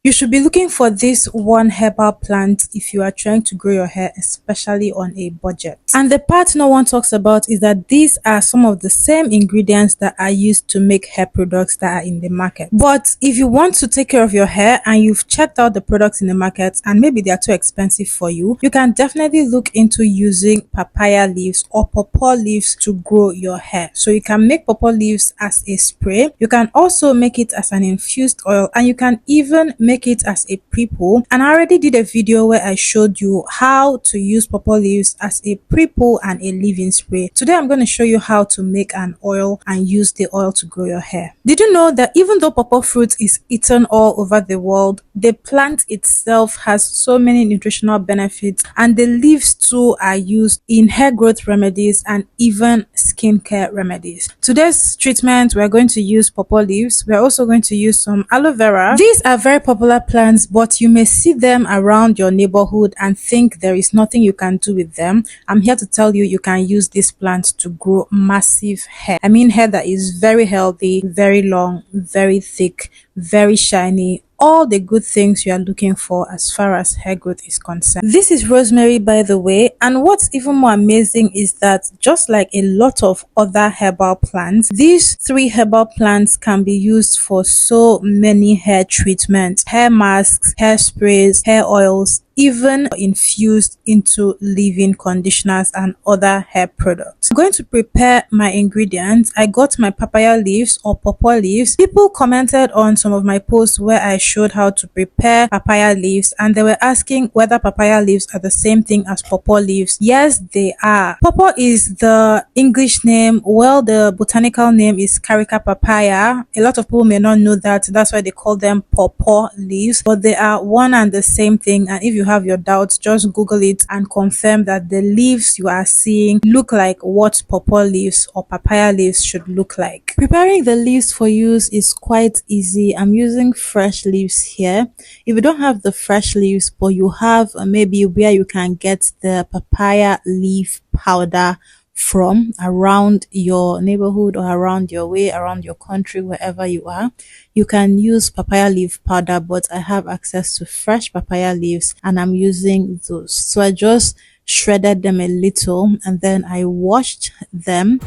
You should be looking for this one herbal plant if you are trying to grow your hair, especially on a budget. And the part no one talks about is that these are some of the same ingredients that are used to make hair products that are in the market. But if you want to take care of your hair and you've checked out the products in the market and maybe they are too expensive for you, you can definitely look into using papaya leaves or pawpaw leaves to grow your hair. So you can make pawpaw leaves as a spray, you can also make it as an infused oil, and you can even make it as a pre-poo. And I already did a video where I showed you how to use pawpaw leaves as a pre-poo and a leave-in spray. Today I'm going to show you how to make an oil and use the oil to grow your hair. Did you know that even though pawpaw fruit is eaten all over the world, the plant itself has so many nutritional benefits, and the leaves too are used in hair growth remedies and even skincare remedies. Today's treatment, we're going to use pawpaw leaves. We're also going to use some aloe vera. These are very popular plants, but you may see them around your neighborhood and think there is nothing you can do with them. I'm here to tell you, you can use this plant to grow massive hair. I mean hair that is very healthy, very long, very thick, very shiny, all the good things you are looking for as far as hair growth is concerned. This is rosemary, by the way, and what's even more amazing is that just like a lot of other herbal plants, these three herbal plants can be used for so many hair treatments: hair masks, hair sprays, hair oils, even infused into leave-in conditioners and other hair products. I'm going to prepare my ingredients. I got my papaya leaves or pawpaw leaves. People commented on some of my posts where I showed how to prepare papaya leaves, and they were asking whether papaya leaves are the same thing as pawpaw leaves. Yes, they are. Pawpaw is the English name, while the botanical name is Carica papaya. A lot of people may not know that. That's why they call them pawpaw leaves, but they are one and the same thing. And if you have your doubts, just Google it and confirm that the leaves you are seeing look like what pawpaw leaves or papaya leaves should look like. Preparing the leaves for use is quite easy. I'm using fresh leaves here. If you don't have the fresh leaves, but you have maybe where you can get the papaya leaf powder from around your neighborhood or around your way, around your country, wherever you are, you can use papaya leaf powder. But I have access to fresh papaya leaves and I'm using those. So I just shredded them a little and then I washed them.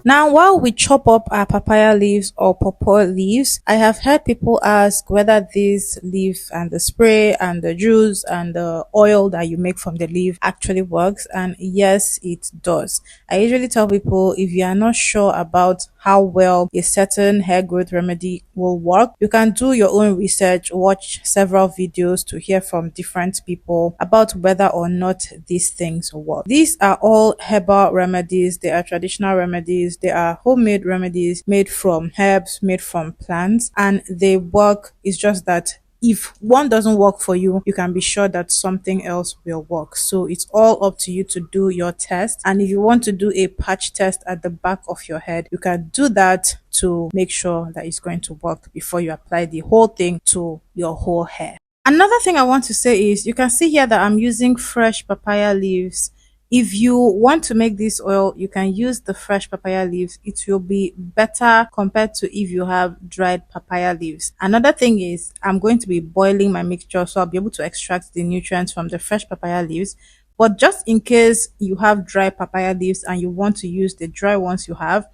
Now, while we chop up our papaya leaves or pawpaw leaves, I have heard people ask whether this leaf and the spray and the juice and the oil that you make from the leaf actually works. And yes, it does. I usually tell people, if you are not sure about how well a certain hair growth remedy will work, you can do your own research, watch several videos to hear from different people about whether or not these things work. These are all herbal remedies. They are traditional remedies. They are homemade remedies made from herbs, made from plants, and they work. It's just that if one doesn't work for you, you can be sure that something else will work. So it's all up to you to do your test. And if you want to do a patch test at the back of your head, you can do that to make sure that it's going to work before you apply the whole thing to your whole hair. Another thing I want to say is, you can see here that I'm using fresh papaya leaves. If you want to make this oil, you can use the fresh papaya leaves. It will be better compared to if you have dried papaya leaves. Another thing is, I'm going to be boiling my mixture, so I'll be able to extract the nutrients from the fresh papaya leaves. But just in case you have dry papaya leaves and you want to use the dry ones you have,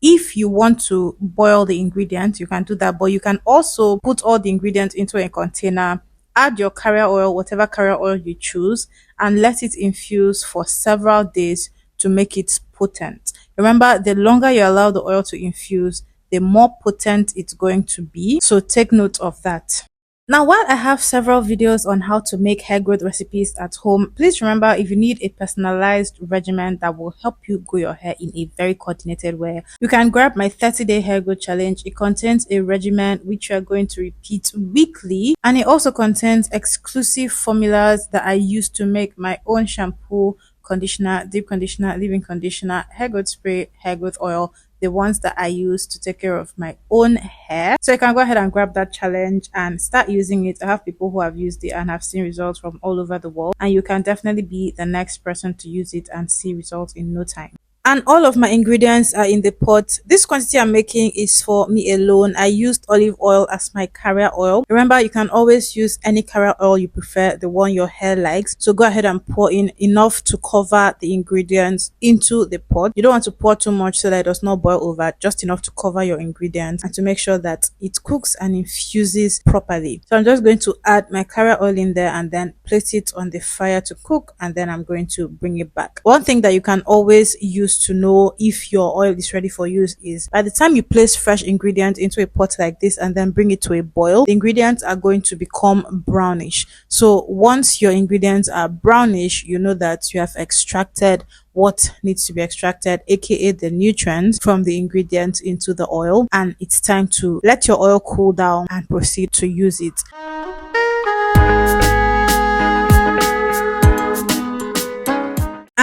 if you want to boil the ingredients, you can do that. But you can also put all the ingredients into a container, add your carrier oil, whatever carrier oil you choose, and let it infuse for several days to make it potent. Remember, the longer you allow the oil to infuse, the more potent it's going to be. So take note of that. Now, while I have several videos on how to make hair growth recipes at home, please remember if you need a personalized regimen that will help you grow your hair in a very coordinated way, you can grab my 30-day hair growth challenge. It contains a regimen which you are going to repeat weekly, and it also contains exclusive formulas that I use to make my own shampoo, conditioner, deep conditioner, leave-in conditioner, hair growth spray, hair growth oil, the ones that I use to take care of my own hair. So you can go ahead and grab that challenge and start using it. I have people who have used it and have seen results from all over the world, and you can definitely be the next person to use it and see results in no time. And all of my ingredients are in the pot. This quantity I'm making is for me alone. I used olive oil as my carrier oil. Remember, you can always use any carrier oil you prefer, the one your hair likes. So go ahead and pour in enough to cover the ingredients into the pot. You don't want to pour too much so that it does not boil over, just enough to cover your ingredients and to make sure that it cooks and infuses properly. So I'm just going to add my carrier oil in there and then place it on the fire to cook, and then I'm going to bring it back. One thing that you can always use to know if your oil is ready for use is by the time you place fresh ingredients into a pot like this and then bring it to a boil, the ingredients are going to become brownish. So once your ingredients are brownish, you know that you have extracted what needs to be extracted, aka the nutrients from the ingredients into the oil, and it's time to let your oil cool down and proceed to use it.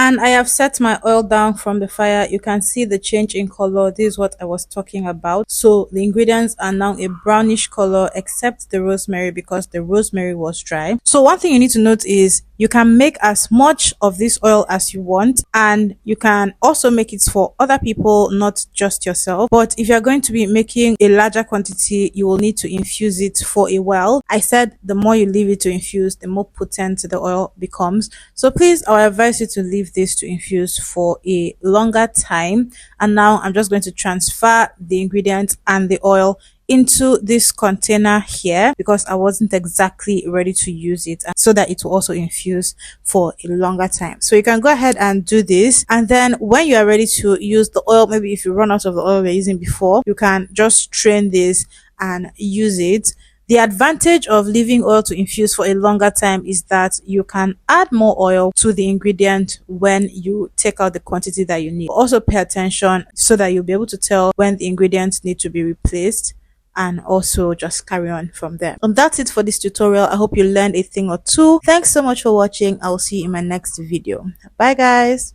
And I have set my oil down from the fire. You can see the change in color. This is what I was talking about. So the ingredients are now a brownish color except the rosemary, because the rosemary was dry. So one thing you need to note is you can make as much of this oil as you want, and you can also make it for other people, not just yourself. But if you're going to be making a larger quantity, you will need to infuse it for a while. I said the more you leave it to infuse, the more potent the oil becomes. So please, I would advise you to leave this to infuse for a longer time. And now I'm just going to transfer the ingredients and the oil into this container here, because I wasn't exactly ready to use it, so that it will also infuse for a longer time. So you can go ahead and do this, and then when you are ready to use the oil, maybe if you run out of the oil you're using before, you can just strain this and use it. The advantage of leaving oil to infuse for a longer time is that you can add more oil to the ingredient when you take out the quantity that you need. Also pay attention so that you'll be able to tell when the ingredients need to be replaced, and also just carry on from there. And that's it for this tutorial. I hope you learned a thing or two. Thanks so much for watching. I will see you in my next video. Bye guys.